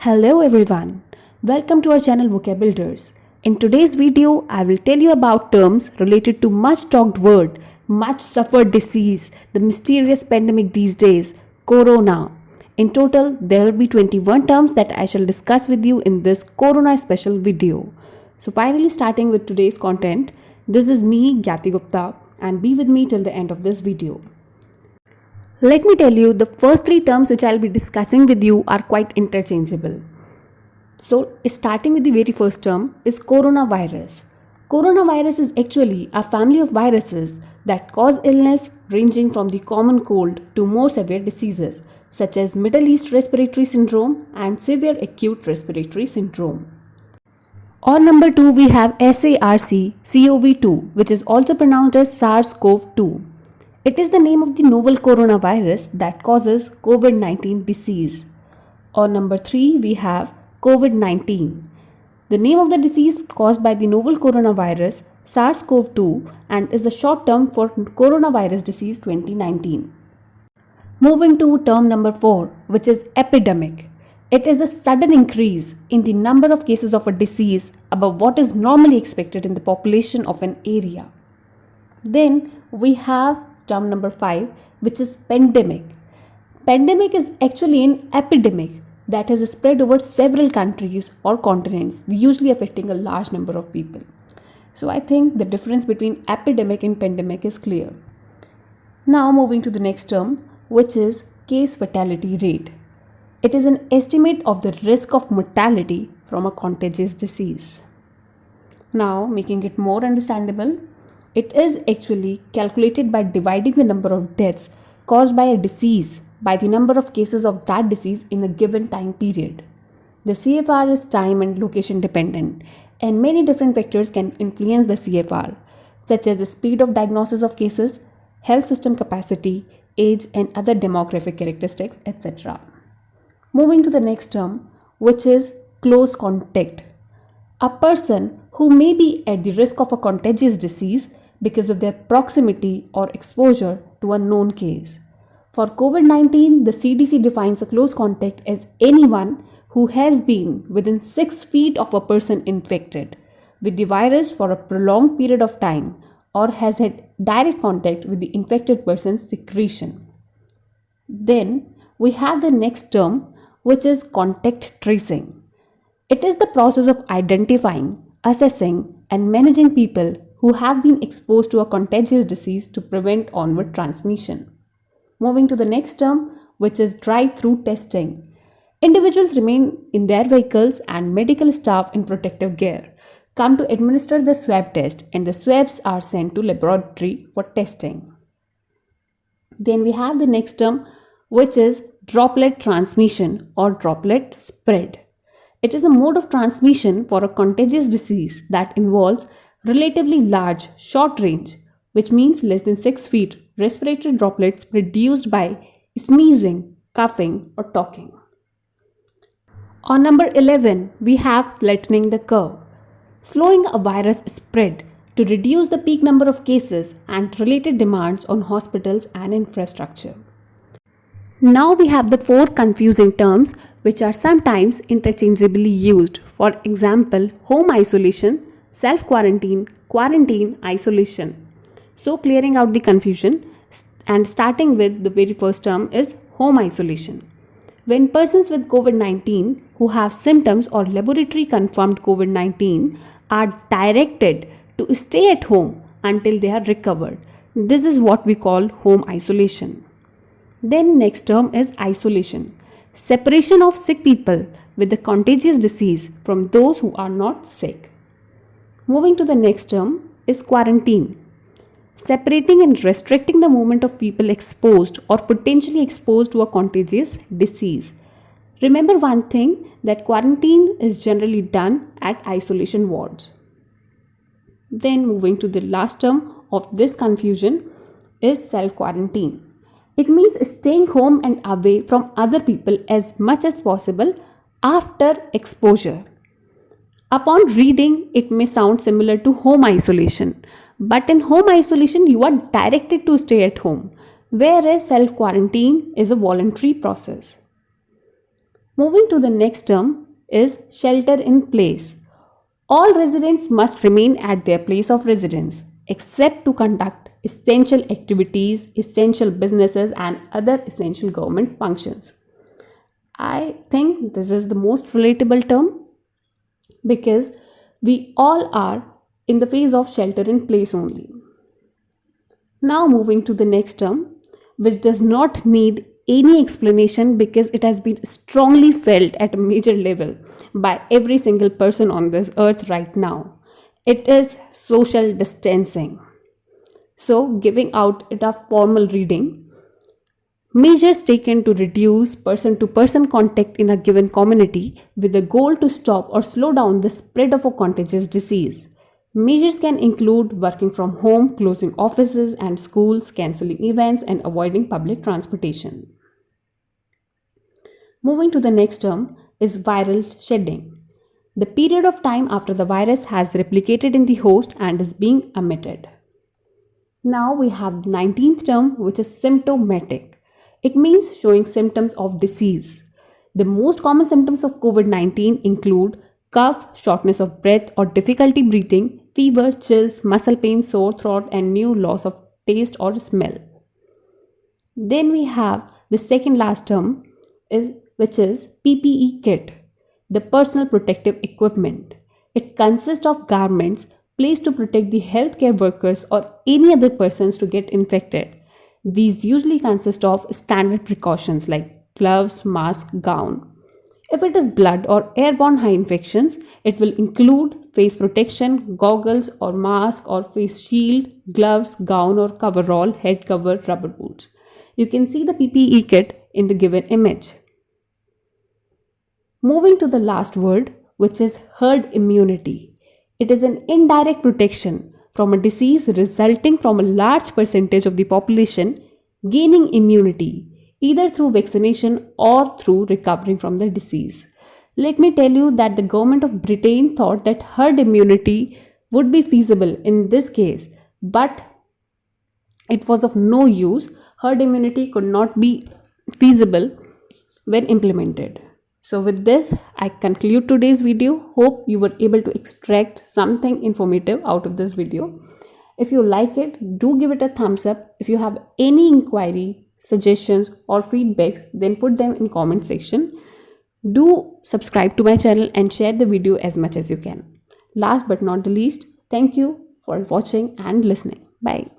Hello everyone, welcome to our channel Vocabuilders. In today's video, I will tell you about terms related to much talked word, much suffered disease, the mysterious pandemic these days, Corona. In total, there will be 21 terms that I shall discuss with you in this Corona special video. So finally starting with today's content, this is me, Gyati Gupta, and be with me till the end of this video. Let me tell you, the first three terms which I'll be discussing with you are quite interchangeable. So, starting with the very first term is coronavirus. Coronavirus is actually a family of viruses that cause illness ranging from the common cold to more severe diseases such as Middle East Respiratory Syndrome and Severe Acute Respiratory Syndrome. Or number 2, we have SARS-CoV-2, which is also pronounced as SARS-CoV-2. It is the name of the novel coronavirus that causes COVID-19 disease. Or number 3, we have COVID-19. The name of the disease caused by the novel coronavirus SARS-CoV-2 and is the short term for coronavirus disease 2019. Moving to term number 4, which is epidemic. It is a sudden increase in the number of cases of a disease above what is normally expected in the population of an area. Then we have term number 5, which is pandemic. Pandemic is actually an epidemic that has spread over several countries or continents, usually affecting a large number of people. So I think the difference between epidemic and pandemic is clear. Now moving to the next term, which is case fatality rate. It is an estimate of the risk of mortality from a contagious disease. Now, making it more understandable, it is actually calculated by dividing the number of deaths caused by a disease by the number of cases of that disease in a given time period. The CFR is time and location dependent, and many different factors can influence the CFR, such as the speed of diagnosis of cases, health system capacity, age, and other demographic characteristics, etc. Moving to the next term, which is close contact. A person who may be at the risk of a contagious disease because of their proximity or exposure to a known case. For COVID-19, the CDC defines a close contact as anyone who has been within 6 feet of a person infected with the virus for a prolonged period of time or has had direct contact with the infected person's secretion. Then we have the next term, which is contact tracing. It is the process of identifying, assessing, and managing people who have been exposed to a contagious disease to prevent onward transmission. Moving to the next term, which is drive-through testing. Individuals remain in their vehicles and medical staff in protective gear come to administer the swab test, and the swabs are sent to laboratory for testing. Then we have the next term, which is droplet transmission or droplet spread. It is a mode of transmission for a contagious disease that involves relatively large, short range, which means less than 6 feet, respiratory droplets produced by sneezing, coughing, or talking. On number 11, we have flattening the curve, slowing a virus spread to reduce the peak number of cases and related demands on hospitals and infrastructure. Now we have the 4 confusing terms which are sometimes interchangeably used. For example, home isolation, self-quarantine, quarantine, isolation. So clearing out the confusion and starting with the very first term is home isolation. When persons with COVID-19 who have symptoms or laboratory confirmed COVID-19 are directed to stay at home until they are recovered. This is what we call home isolation. Then next term is isolation. Separation of sick people with the contagious disease from those who are not sick. Moving to the next term is quarantine. Separating and restricting the movement of people exposed or potentially exposed to a contagious disease. Remember one thing, that quarantine is generally done at isolation wards. Then moving to the last term of this confusion is self-quarantine. It means staying home and away from other people as much as possible after exposure. Upon reading, it may sound similar to home isolation, but in home isolation, you are directed to stay at home, whereas self-quarantine is a voluntary process. Moving to the next term is shelter in place. All residents must remain at their place of residence except to conduct essential activities, essential businesses, and other essential government functions. I think this is the most relatable term because we all are in the phase of shelter in place only. Now, moving to the next term, which does not need any explanation because it has been strongly felt at a major level by every single person on this earth right now. It is social distancing. So, giving out it a formal reading, measures taken to reduce person to person contact in a given community with the goal to stop or slow down the spread of a contagious disease. Measures can include working from home, closing offices and schools, cancelling events, and avoiding public transportation. Moving to the next term is viral shedding. The period of time after the virus has replicated in the host and is being emitted. Now we have the 19th term, which is symptomatic. It means showing symptoms of disease. The most common symptoms of COVID-19 include cough, shortness of breath or difficulty breathing, fever, chills, muscle pain, sore throat, and new loss of taste or smell. Then we have the second last term, which is PPE kit, the personal protective equipment. It consists of garments placed to protect the healthcare workers or any other persons to get infected. These usually consist of standard precautions like gloves, mask, gown. If it is blood or airborne high infections, it will include face protection, goggles or mask or face shield, gloves, gown or coverall, head cover, rubber boots. You can see the PPE kit in the given image. Moving to the last word, which is herd immunity. It is an indirect protection from a disease resulting from a large percentage of the population gaining immunity either through vaccination or through recovering from the disease. Let me tell you that the government of Britain thought that herd immunity would be feasible in this case, but it was of no use. Herd immunity could not be feasible when implemented. So with this, I conclude today's video. Hope you were able to extract something informative out of this video. If you like it, do give it a thumbs up. If you have any inquiry, suggestions or feedbacks, then put them in comment section. Do subscribe to my channel and share the video as much as you can. Last but not the least, thank you for watching and listening. Bye.